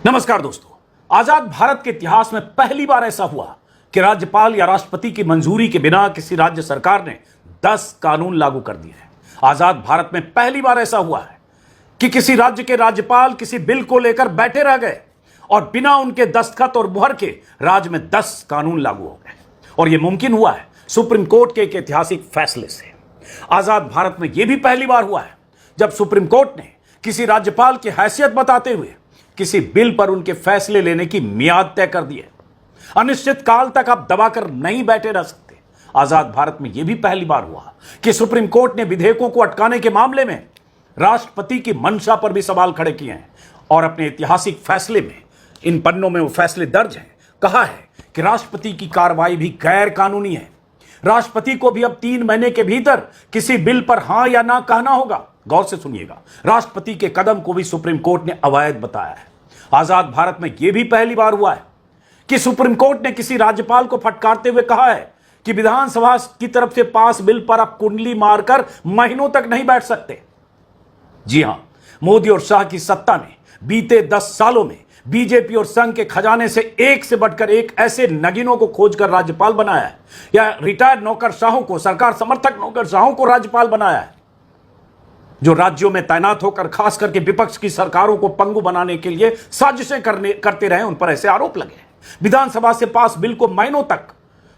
नमस्कार दोस्तों, आजाद भारत के इतिहास में पहली बार ऐसा हुआ कि राज्यपाल या राष्ट्रपति की मंजूरी के बिना किसी राज्य सरकार ने 10 कानून लागू कर दिए हैं। आजाद भारत में पहली बार ऐसा हुआ है कि किसी राज्य के राज्यपाल किसी बिल को लेकर बैठे रह गए और बिना उनके दस्तखत और मुहर के राज्य में 10 कानून लागू हो गए। और यह मुमकिन हुआ है सुप्रीम कोर्ट के एक ऐतिहासिक फैसले से। आजाद भारत में यह भी पहली बार हुआ है जब सुप्रीम कोर्ट ने किसी राज्यपाल की हैसियत बताते हुए किसी बिल पर उनके फैसले लेने की मियाद तय कर दी है। अनिश्चित काल तक आप दबाकर नहीं बैठे रह सकते। आजाद भारत में यह भी पहली बार हुआ कि सुप्रीम कोर्ट ने विधेयकों को अटकाने के मामले में राष्ट्रपति की मंशा पर भी सवाल खड़े किए हैं और अपने ऐतिहासिक फैसले में, इन पन्नों में वो फैसले दर्ज हैं, कहा है कि राष्ट्रपति की कार्रवाई भी गैर कानूनी है। राष्ट्रपति को भी अब 3 महीने के भीतर किसी बिल पर हां या ना कहना होगा। गौर से सुनिएगा, राष्ट्रपति के कदम को भी सुप्रीम कोर्ट ने अवैध बताया है। आजाद भारत में यह भी पहली बार हुआ है कि सुप्रीम कोर्ट ने किसी राज्यपाल को फटकारते हुए कहा है कि विधानसभा की तरफ से पास बिल पर आप कुंडली मारकर महीनों तक नहीं बैठ सकते। जी हां, मोदी और शाह की सत्ता ने बीते 10 सालों में बीजेपी और संघ के खजाने से एक से बढ़कर एक ऐसे नगीनों को खोजकर राज्यपाल बनाया है या रिटायर्ड नौकरशाहों को, सरकार समर्थक नौकरशाहों को राज्यपाल बनाया है, जो राज्यों में तैनात होकर खास करके विपक्ष की सरकारों को पंगु बनाने के लिए साजिशें करते रहे। उन पर ऐसे आरोप लगे। विधानसभा से पास बिल को महीनों तक,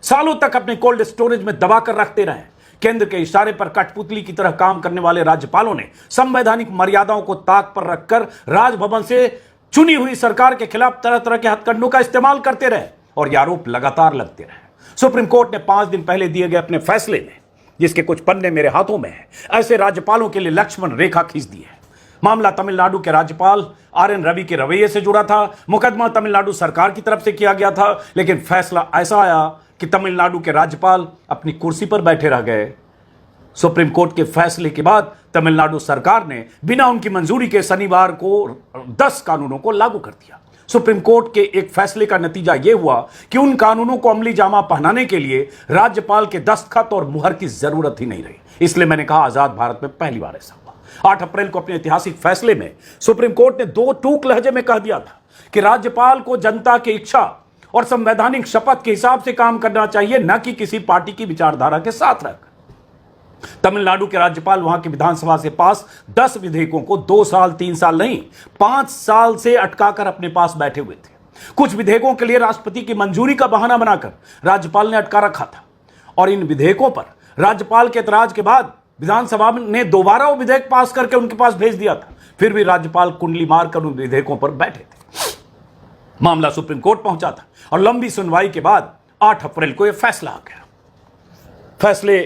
सालों तक अपने कोल्ड स्टोरेज में दबाकर रखते रहे। केंद्र के इशारे पर कठपुतली की तरह काम करने वाले राज्यपालों ने संवैधानिक मर्यादाओं को ताक पर रखकर राजभवन से चुनी हुई सरकार के खिलाफ तरह तरह के हथकंडों का इस्तेमाल करते रहे और ये आरोप लगातार लगते रहे। सुप्रीम कोर्ट ने 5 दिन पहले दिए गए अपने फैसले में, जिसके कुछ पन्ने मेरे हाथों में हैं, ऐसे राज्यपालों के लिए लक्ष्मण रेखा खींच दी है। मामला तमिलनाडु के राज्यपाल RN रवि के रवैये से जुड़ा था। मुकदमा तमिलनाडु सरकार की तरफ से किया गया था, लेकिन फैसला ऐसा आया कि तमिलनाडु के राज्यपाल अपनी कुर्सी पर बैठे रह गए। सुप्रीम कोर्ट के फैसले के बाद तमिलनाडु सरकार ने बिना उनकी मंजूरी के शनिवार को 10 कानूनों को लागू कर दिया। सुप्रीम कोर्ट के एक फैसले का नतीजा यह हुआ कि उन कानूनों को अमली जामा पहनाने के लिए राज्यपाल के दस्तखत और मुहर की जरूरत ही नहीं रही। इसलिए मैंने कहा आजाद भारत में पहली बार ऐसा हुआ। 8 अप्रैल को अपने ऐतिहासिक फैसले में सुप्रीम कोर्ट ने 2 टूक लहजे में कह दिया था कि राज्यपाल को जनता की इच्छा और संवैधानिक शपथ के हिसाब से काम करना चाहिए, न कि किसी पार्टी की विचारधारा के साथ रहकर। तमिलनाडु के राज्यपाल वहां की विधानसभा से पास 10 विधेयकों को 2 साल 3 साल नहीं 5 साल से अटकाकर अपने पास बैठे हुए थे। कुछ विधेयकों के लिए राष्ट्रपति की मंजूरी का बहाना बनाकर राज्यपाल ने अटका रखा था और इन विधेयकों पर राज्यपाल के एतराज के बाद विधानसभा ने दोबारा वो विधेयक पास करके उनके पास भेज दिया था। फिर भी राज्यपाल कुंडली मारकर उन विधेयकों पर बैठे थे। मामला सुप्रीम कोर्ट पहुंचा था और लंबी सुनवाई के बाद 8 अप्रैल को यह फैसला आ गया। फैसले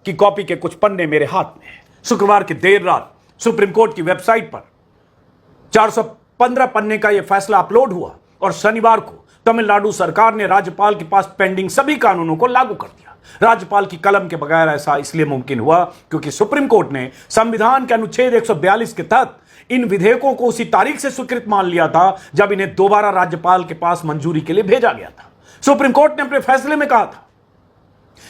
की कॉपी के कुछ पन्ने मेरे हाथ में हैं। शुक्रवार की देर रात सुप्रीम कोर्ट की वेबसाइट पर 415 पन्ने का यह फैसला अपलोड हुआ और शनिवार को तमिलनाडु सरकार ने राज्यपाल के पास पेंडिंग सभी कानूनों को लागू कर दिया। राज्यपाल की कलम के बगैर ऐसा इसलिए मुमकिन हुआ क्योंकि सुप्रीम कोर्ट ने संविधान के अनुच्छेद 142 के तहत इन विधेयकों को उसी तारीख से स्वीकृत मान लिया था जब इन्हें दोबारा राज्यपाल के पास मंजूरी के लिए भेजा गया था। सुप्रीम कोर्ट ने अपने फैसले में कहा था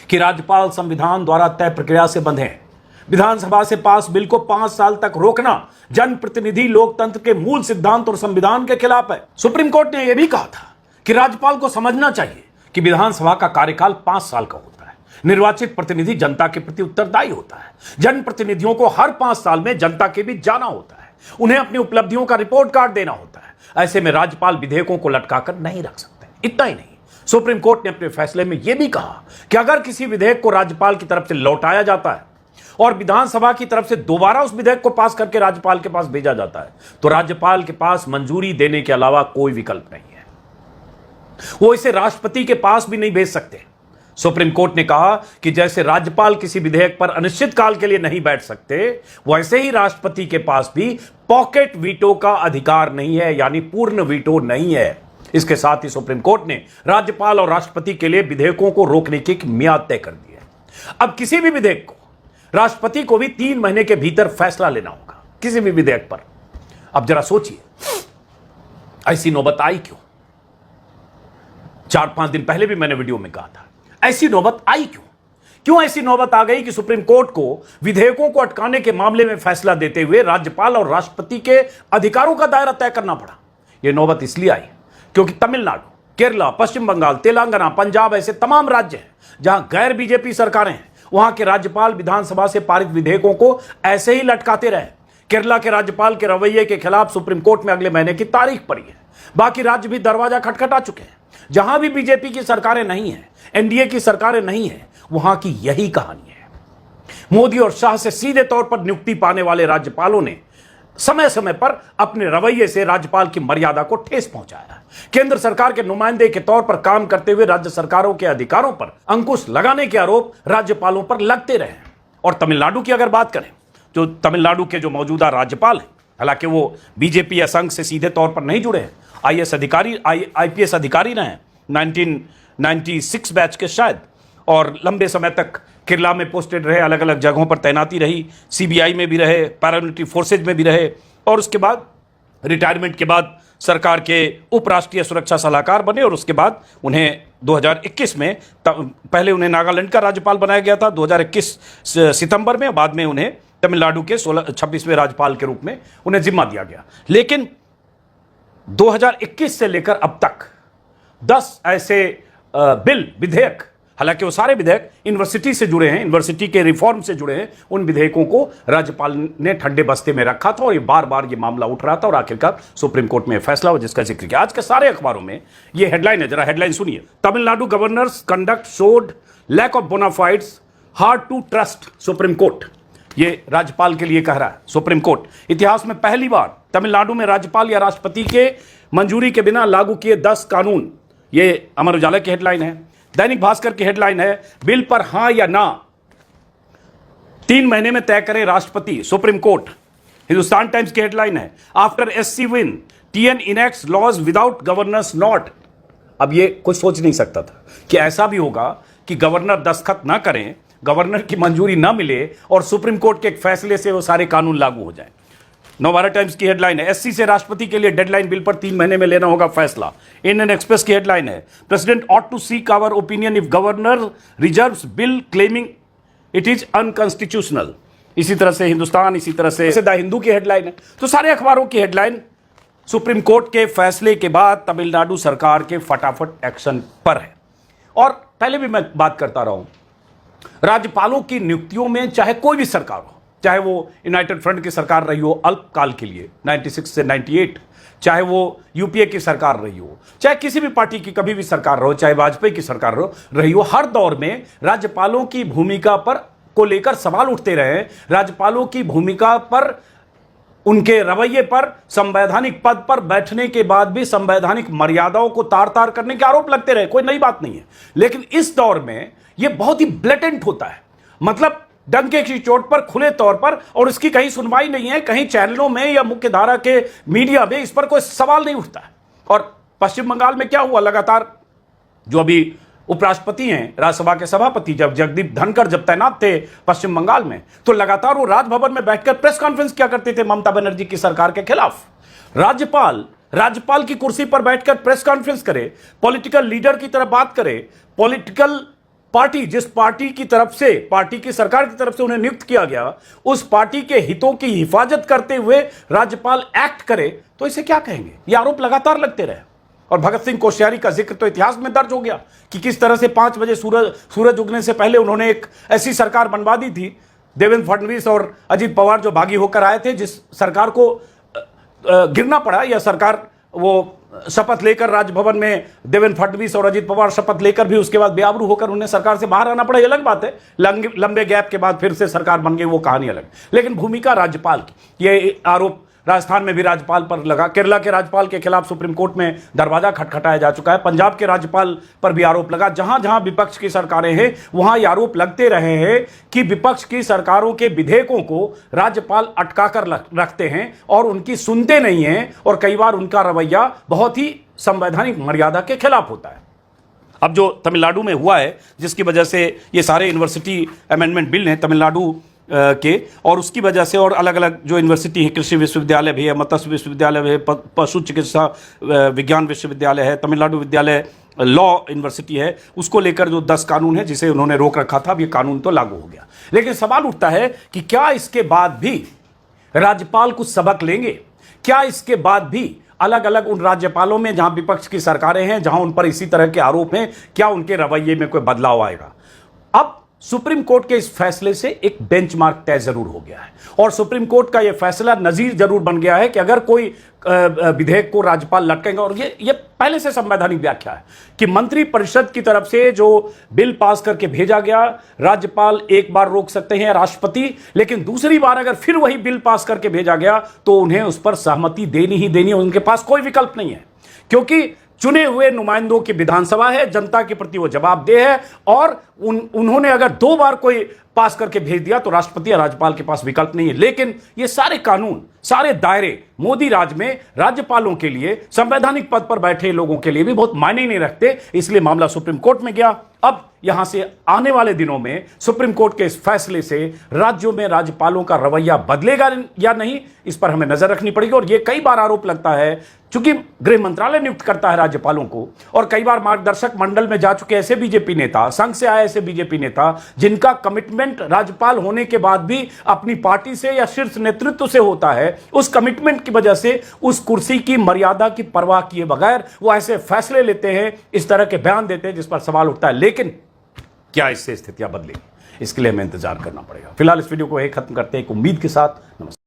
कि राज्यपाल संविधान द्वारा तय प्रक्रिया से बंधे हैं। विधानसभा से पास बिल को 5 साल तक रोकना जनप्रतिनिधि लोकतंत्र के मूल सिद्धांत और संविधान के खिलाफ है। सुप्रीम कोर्ट ने यह भी कहा था कि राज्यपाल को समझना चाहिए कि विधानसभा का कार्यकाल 5 साल का होता है। निर्वाचित प्रतिनिधि जनता के प्रति उत्तरदायी होता है। जनप्रतिनिधियों को हर 5 साल में जनता के बीच जाना होता है। उन्हें अपनी उपलब्धियों का रिपोर्ट कार्ड देना होता है। ऐसे में राज्यपाल विधेयकों को लटकाकर नहीं रख सकते। इतना ही नहीं, सुप्रीम कोर्ट ने अपने फैसले में यह भी कहा कि अगर किसी विधेयक को राज्यपाल की तरफ से लौटाया जाता है और विधानसभा की तरफ से दोबारा उस विधेयक को पास करके राज्यपाल के पास भेजा जाता है तो राज्यपाल के पास मंजूरी देने के अलावा कोई विकल्प नहीं है। वो इसे राष्ट्रपति के पास भी नहीं भेज सकते। सुप्रीम कोर्ट ने कहा कि जैसे राज्यपाल किसी विधेयक पर अनिश्चित काल के लिए नहीं बैठ सकते, वैसे ही राष्ट्रपति के पास भी पॉकेट वीटो का अधिकार नहीं है, यानी पूर्ण वीटो नहीं है। इसके साथ ही सुप्रीम कोर्ट ने राज्यपाल और राष्ट्रपति के लिए विधेयकों को रोकने की मियाद तय कर दी है। अब किसी भी विधेयक को राष्ट्रपति को भी 3 महीने के भीतर फैसला लेना होगा, किसी भी विधेयक पर। अब जरा सोचिए, ऐसी नौबत आई क्यों? 4-5 दिन पहले भी मैंने वीडियो में कहा था, ऐसी नौबत आई क्यों? क्यों ऐसी नौबत आ गई कि सुप्रीम कोर्ट को विधेयकों को अटकाने के मामले में फैसला देते हुए राज्यपाल और राष्ट्रपति के अधिकारों का दायरा तय करना पड़ा? ये नौबत इसलिए आई क्योंकि तमिलनाडु, केरला, पश्चिम बंगाल, तेलंगाना, पंजाब ऐसे तमाम राज्य हैं जहां गैर बीजेपी सरकारें हैं, वहां के राज्यपाल विधानसभा से पारित विधेयकों को ऐसे ही लटकाते रहे। केरला के राज्यपाल के रवैये के खिलाफ सुप्रीम कोर्ट में अगले महीने की तारीख पड़ी है। बाकी राज्य भी दरवाजा खटखटा चुके हैं। जहां भी बीजेपी की सरकारें नहीं है, एनडीए की सरकारें नहीं है, वहां की यही कहानी है। मोदी और शाह से सीधे तौर पर नियुक्ति पाने वाले राज्यपालों ने समय समय पर अपने रवैये से राज्यपाल की मर्यादा को ठेस पहुंचाया। केंद्र सरकार के नुमाइंदे के तौर पर काम करते हुए राज्य सरकारों के अधिकारों पर अंकुश लगाने के आरोप राज्यपालों पर लगते रहे। और तमिलनाडु की अगर बात करें, जो तमिलनाडु के जो मौजूदा राज्यपाल हैं, हालांकि वो बीजेपी या संघ से सीधे तौर पर नहीं जुड़े हैं, आईपीएस अधिकारी रहे हैं 1996 बैच के शायद, और लंबे समय तक केरला में पोस्टेड रहे, अलग अलग जगहों पर तैनाती रही, सीबीआई में भी रहे, पैरामिलिट्री फोर्सेज में भी रहे, और उसके बाद रिटायरमेंट के बाद सरकार के उप राष्ट्रीय सुरक्षा सलाहकार बने। और उसके बाद उन्हें 2021 में, पहले उन्हें नागालैंड का राज्यपाल बनाया गया था 2021 सितंबर में, बाद में उन्हें तमिलनाडु के 26वें राज्यपाल के रूप में उन्हें जिम्मा दिया गया। लेकिन 2021 से लेकर अब तक 10 ऐसे विधेयक, हालांकि वो सारे विधेयक यूनिवर्सिटी से जुड़े हैं, यूनिवर्सिटी के रिफॉर्म से जुड़े हैं, उन विधेयकों को राज्यपाल ने ठंडे बस्ते में रखा था और ये बार बार ये मामला उठ रहा था और आखिरकार सुप्रीम कोर्ट में फैसला हुआ, जिसका जिक्र किया। आज के सारे अखबारों में ये हेडलाइन है, जरा हेडलाइन सुनिए। Tamil Nadu governor's conduct showed lack of bona fides, hard to trust supreme court. ये राज्यपाल के लिए कह रहा है सुप्रीम कोर्ट। इतिहास में पहली बार तमिलनाडु में राज्यपाल या राष्ट्रपति के मंजूरी के बिना लागू किए 10 कानून। ये अमर उजाला की हेडलाइन है। दैनिक भास्कर की हेडलाइन है, बिल पर हां या ना 3 महीने में तय करे राष्ट्रपति, सुप्रीम कोर्ट। हिंदुस्तान टाइम्स की हेडलाइन है, after SC win TN enacts laws without governor's nod. अब ये कुछ सोच नहीं सकता था कि ऐसा भी होगा कि गवर्नर दस्तखत ना करें, गवर्नर की मंजूरी ना मिले और सुप्रीम कोर्ट के एक फैसले से वो सारे कानून लागू हो जाएं। नवभारत टाइम्स की हेडलाइन है, एससी से राष्ट्रपति के लिए डेडलाइन, बिल पर 3 महीने में लेना होगा फैसला। इंडियन एक्सप्रेस की हेडलाइन है, president ought to seek our opinion if governor reserves bill claiming it is unconstitutional. इसी तरह से हिंदुस्तान, इसी तरह से द हिंदू की हेडलाइन है। तो सारे अखबारों की हेडलाइन सुप्रीम कोर्ट के फैसले के बाद तमिलनाडु सरकार के फटाफट एक्शन पर है। और पहले भी मैं बात करता रहा हूं, राज्यपालों की नियुक्तियों में चाहे कोई भी सरकार हो, चाहे वो यूनाइटेड फ्रंट की सरकार रही हो अल्पकाल के लिए 96 से 98, चाहे वो यूपीए की सरकार रही हो, चाहे किसी भी पार्टी की कभी भी सरकार रहो, चाहे वाजपेयी की सरकार रही हो, हर दौर में राज्यपालों की भूमिका पर को लेकर सवाल उठते रहे। राज्यपालों की भूमिका पर, उनके रवैये पर, संवैधानिक पद पर बैठने के बाद भी संवैधानिक मर्यादाओं को तार तार करने के आरोप लगते रहे। कोई नई बात नहीं है, लेकिन इस दौर में यह बहुत ही ब्लेटेंट होता है, मतलब डंके की चोट पर, खुले तौर पर, और इसकी कहीं सुनवाई नहीं है, कहीं चैनलों में या मुख्य धारा के मीडिया में इस पर कोई सवाल नहीं उठता है। और पश्चिम बंगाल में क्या हुआ, लगातार जो अभी उपराष्ट्रपति हैं, राज्यसभा के सभापति, जब जगदीप धनखड़ जब तैनात थे पश्चिम बंगाल में, तो लगातार वो राजभवन में बैठकर प्रेस कॉन्फ्रेंस किया करते थे ममता बनर्जी की सरकार के खिलाफ। राज्यपाल की कुर्सी पर बैठकर प्रेस कॉन्फ्रेंस करे, पॉलिटिकल लीडर की तरह बात करे, पॉलिटिकल पार्टी, जिस पार्टी की तरफ से, पार्टी की सरकार की तरफ से उन्हें नियुक्त किया गया, उस पार्टी के हितों की हिफाजत करते हुए राज्यपाल एक्ट करे, तो इसे क्या कहेंगे? ये आरोप लगातार लगते रहे। और भगत सिंह कोश्यारी का जिक्र तो इतिहास में दर्ज हो गया कि किस तरह से 5 बजे सूरज उगने से पहले उन्होंने एक ऐसी सरकार बनवा दी थी, देवेंद्र फडणवीस और अजीत पवार जो बागी होकर आए थे, जिस सरकार को गिरना पड़ा, या सरकार वो शपथ लेकर राजभवन में देवेंद्र फडणवीस और अजीत पवार शपथ लेकर भी उसके बाद बेआबरू होकर उन्हें सरकार से बाहर आना पड़ा, ये अलग बात है। लंबे गैप के बाद फिर से सरकार बन गई, वो कहानी अलग। लेकिन भूमिका राज्यपाल की, ये आरोप राजस्थान में भी राज्यपाल पर लगा, केरला के राज्यपाल के खिलाफ सुप्रीम कोर्ट में दरवाजा खटखटाया जा चुका है, पंजाब के राज्यपाल पर भी आरोप लगा। जहां जहां विपक्ष की सरकारें हैं वहां ये आरोप लगते रहे हैं कि विपक्ष की सरकारों के विधेयकों को राज्यपाल अटकाकर रखते हैं और उनकी सुनते नहीं हैं, और कई बार उनका रवैया बहुत ही संवैधानिक मर्यादा के खिलाफ होता है। अब जो तमिलनाडु में हुआ है, जिसकी वजह से ये सारे यूनिवर्सिटी अमेंडमेंट बिल हैं तमिलनाडु के, और उसकी वजह से और अलग अलग जो यूनिवर्सिटी है, कृषि विश्वविद्यालय भी है, मत्स्य विश्वविद्यालय भी है, पशु चिकित्सा विज्ञान विश्वविद्यालय है, तमिलनाडु विद्यालय लॉ यूनिवर्सिटी है, उसको लेकर जो 10 कानून है जिसे उन्होंने रोक रखा था, अब ये कानून तो लागू हो गया। लेकिन सवाल उठता है कि क्या इसके बाद भी राज्यपाल कुछ सबक लेंगे? क्या इसके बाद भी अलग अलग उन राज्यपालों में जहां विपक्ष की सरकारें हैं, जहां उन पर इसी तरह के आरोप हैं, क्या उनके रवैये में कोई बदलाव आएगा? अब सुप्रीम कोर्ट के इस फैसले से एक बेंचमार्क तय जरूर हो गया है और सुप्रीम कोर्ट का यह फैसला नजीर जरूर बन गया है कि अगर कोई विधेयक को राज्यपाल लटकेंगे, और ये पहले से संवैधानिक व्याख्या है कि मंत्री परिषद की तरफ से जो बिल पास करके भेजा गया, राज्यपाल एक बार रोक सकते हैं, राष्ट्रपति, लेकिन दूसरी बार अगर फिर वही बिल पास करके भेजा गया तो उन्हें उस पर सहमति देनी ही देनी है। उनके पास कोई विकल्प नहीं है, क्योंकि चुने हुए नुमाइंदों की विधानसभा है, जनता के प्रति वो जवाबदेह है, और उन्होंने अगर 2 बार कोई पास करके भेज दिया तो राष्ट्रपति या राज्यपाल के पास विकल्प नहीं है। लेकिन ये सारे कानून, सारे दायरे मोदी राज में राज्यपालों के लिए, संवैधानिक पद पर बैठे लोगों के लिए भी बहुत मायने नहीं रखते, इसलिए मामला सुप्रीम कोर्ट में गया। अब यहां से आने वाले दिनों में सुप्रीम कोर्ट के इस फैसले से राज्यों में राज्यपालों का रवैया बदलेगा या नहीं, इस पर हमें नजर रखनी पड़ेगी। और यह कई बार आरोप लगता है, चूंकि गृह मंत्रालय नियुक्त करता है राज्यपालों को, और कई बार मार्गदर्शक मंडल में जा चुके ऐसे बीजेपी नेता, संघ से आए ऐसे बीजेपी नेता जिनका कमिटमेंट राज्यपाल होने के बाद भी अपनी पार्टी से या शीर्ष नेतृत्व से होता है, उस कमिटमेंट की वजह से उस कुर्सी की मर्यादा की परवाह किए बगैर वो ऐसे फैसले लेते हैं, इस तरह के बयान देते हैं जिस पर सवाल उठता है। लेकिन क्या इससे स्थितियां बदलेगी, इसके लिए हमें इंतजार करना पड़ेगा। फिलहाल इस वीडियो को यही खत्म करते हैं एक उम्मीद के साथ। नमस्कार।